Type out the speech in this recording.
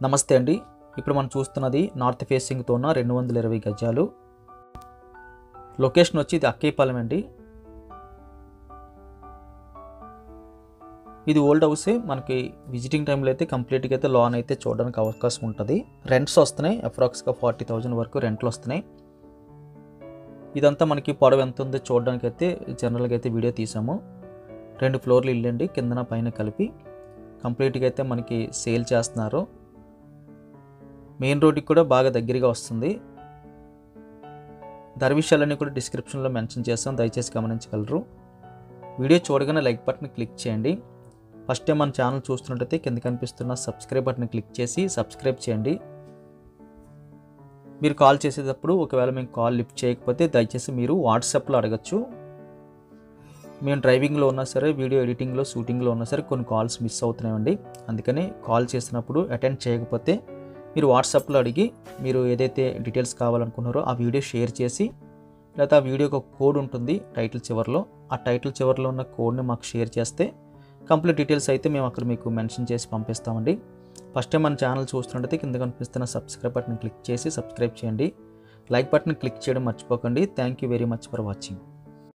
నమస్తే అండి. ఇప్పుడు మనం చూస్తున్నది నార్త్ ఫేసింగ్తో ఉన్న 220 గజాలు. లొకేషన్ వచ్చి ఇది అక్కేపాలెం అండి. ఇది ఓల్డ్ హౌసే. మనకి విజిటింగ్ టైంలో అయితే కంప్లీట్గా అయితే లోన్ అయితే చూడడానికి అవకాశం ఉంటుంది. రెంట్స్ వస్తున్నాయి, అప్రాక్స్గా 40,000 వరకు రెంట్లు వస్తున్నాయి. ఇదంతా మనకి పొడవు ఎంత ఉందో చూడడానికి అయితే జనరల్గా అయితే వీడియో తీసాము. 2 ఫ్లోర్లు ఇల్లు అండి, కిందన పైన కలిపి కంప్లీట్గా అయితే మనకి సేల్ చేస్తున్నారు. మెయిన్ రోడ్డుకి కూడా బాగా దగ్గరగా వస్తుంది. ధర విషయాలన్నీ కూడా డిస్క్రిప్షన్లో మెన్షన్ చేస్తాం, దయచేసి గమనించగలరు. వీడియో చూడగానే లైక్ బటన్ క్లిక్ చేయండి. ఫస్ట్ టైం మన ఛానల్ చూస్తున్నట్టయితే కింద కనిపిస్తున్న సబ్స్క్రైబ్ బటన్ క్లిక్ చేసి సబ్స్క్రైబ్ చేయండి. మీరు కాల్ చేసేటప్పుడు ఒకవేళ మేము కాల్ లిఫ్ట్ చేయకపోతే దయచేసి మీరు వాట్సాప్లో అడగచ్చు. మేము డ్రైవింగ్లో ఉన్నా సరే, వీడియో ఎడిటింగ్లో, షూటింగ్లో ఉన్నా సరే కొన్ని కాల్స్ మిస్ అవుతున్నాయండి. అందుకని కాల్ చేసినప్పుడు అటెండ్ చేయకపోతే మీరు వాట్సాప్లో అడిగి మీరు ఏదైతే డీటెయిల్స్ కావాలనుకున్నారో ఆ వీడియో షేర్ చేసి, లేదా ఆ వీడియోకి ఒక కోడ్ ఉంటుంది టైటిల్ చివరిలో, ఆ టైటిల్ చివరిలో ఉన్న కోడ్ని మాకు షేర్ చేస్తే కంప్లీట్ డీటెయిల్స్ అయితే మేము అక్కడ మీకు మెన్షన్ చేసి పంపిస్తామండి. ఫస్ట్ టైం మన ఛానల్ చూస్తున్నట్టయితే కింద కనిపిస్తున్న సబ్స్క్రైబ్ బటన్ క్లిక్ చేసి సబ్స్క్రైబ్ చేయండి. లైక్ బటన్ క్లిక్ చేయడం మర్చిపోకండి. Thank you very much for watching.